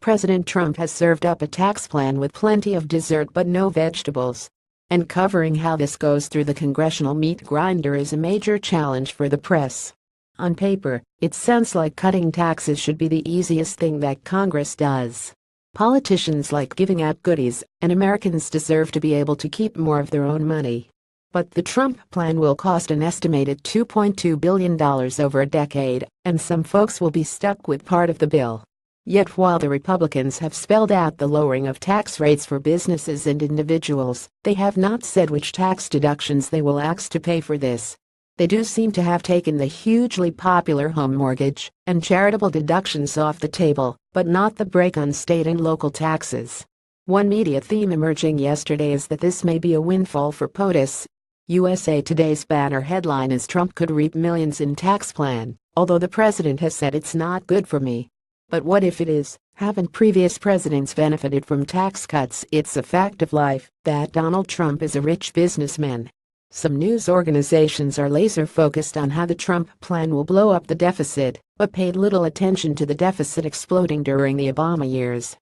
President Trump has served up a tax plan with plenty of dessert but no vegetables. And covering how this goes through the congressional meat grinder is a major challenge for the press. On paper, it sounds like cutting taxes should be the easiest thing that Congress does. Politicians like giving out goodies, and Americans deserve to be able to keep more of their own money. But the Trump plan will cost an estimated $2.2 billion over a decade, and some folks will be stuck with part of the bill. Yet while the Republicans have spelled out the lowering of tax rates for businesses and individuals, they have not said which tax deductions they will axe to pay for this. They do seem to have taken the hugely popular home mortgage and charitable deductions off the table, but not the break on state and local taxes. One media theme emerging yesterday is that this may be a windfall for POTUS. USA Today's banner headline is "Trump could reap millions in tax plan, although the president has said it's not good for me." But what if it is? Haven't previous presidents benefited from tax cuts? It's a fact of life that Donald Trump is a rich businessman. Some news organizations are laser focused on how the Trump plan will blow up the deficit, but paid little attention to the deficit exploding during the Obama years.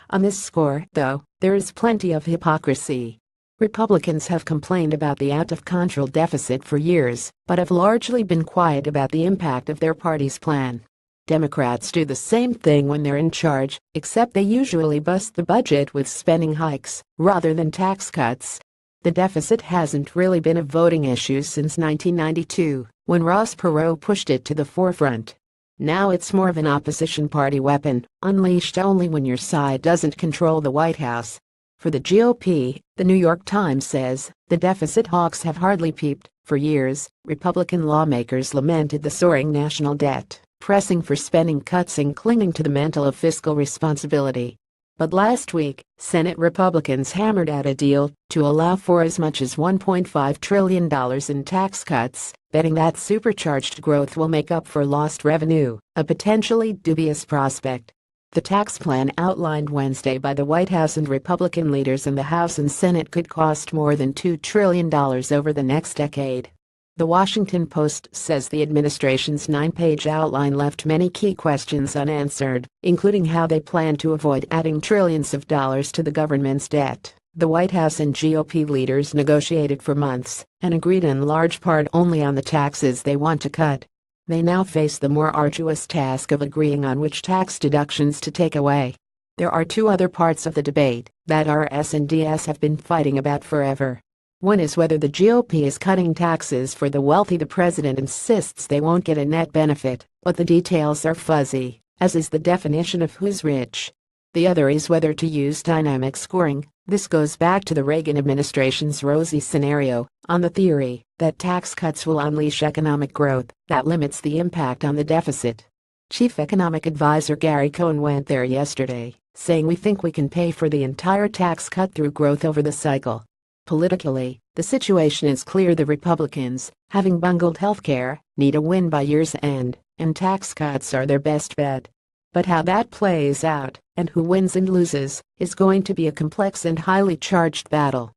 On this score, though, there is plenty of hypocrisy. Republicans have complained about the out-of-control deficit for years, but have largely been quiet about the impact of their party's plan. Democrats do the same thing when they're in charge, except they usually bust the budget with spending hikes rather than tax cuts. The deficit hasn't really been a voting issue since 1992, when Ross Perot pushed it to the forefront. Now it's more of an opposition party weapon, unleashed only when your side doesn't control the White House. For the GOP, the New York Times says, the deficit hawks have hardly peeped. For years, Republican lawmakers lamented the soaring national debt, pressing for spending cuts and clinging to the mantle of fiscal responsibility. But last week, Senate Republicans hammered out a deal to allow for as much as $1.5 trillion in tax cuts, betting that supercharged growth will make up for lost revenue, a potentially dubious prospect. The tax plan outlined Wednesday by the White House and Republican leaders in the House and Senate could cost more than $2 trillion over the next decade. The Washington Post says the administration's 9-page outline left many key questions unanswered, including how they plan to avoid adding trillions of dollars to the government's debt. The White House and GOP leaders negotiated for months and agreed in large part only on the taxes they want to cut. They now face the more arduous task of agreeing on which tax deductions to take away. There are two other parts of the debate that RS and DS have been fighting about forever. One is whether the GOP is cutting taxes for the wealthy. The president insists they won't get a net benefit, but the details are fuzzy, as is the definition of who's rich. The other is whether to use dynamic scoring. This goes back to the Reagan administration's rosy scenario, on the theory that tax cuts will unleash economic growth that limits the impact on the deficit. Chief Economic Advisor Gary Cohn went there yesterday, saying we think we can pay for the entire tax cut through growth over the cycle. Politically, the situation is clear. The Republicans, having bungled healthcare, need a win by year's end, and tax cuts are their best bet. But how that plays out, and who wins and loses, is going to be a complex and highly charged battle.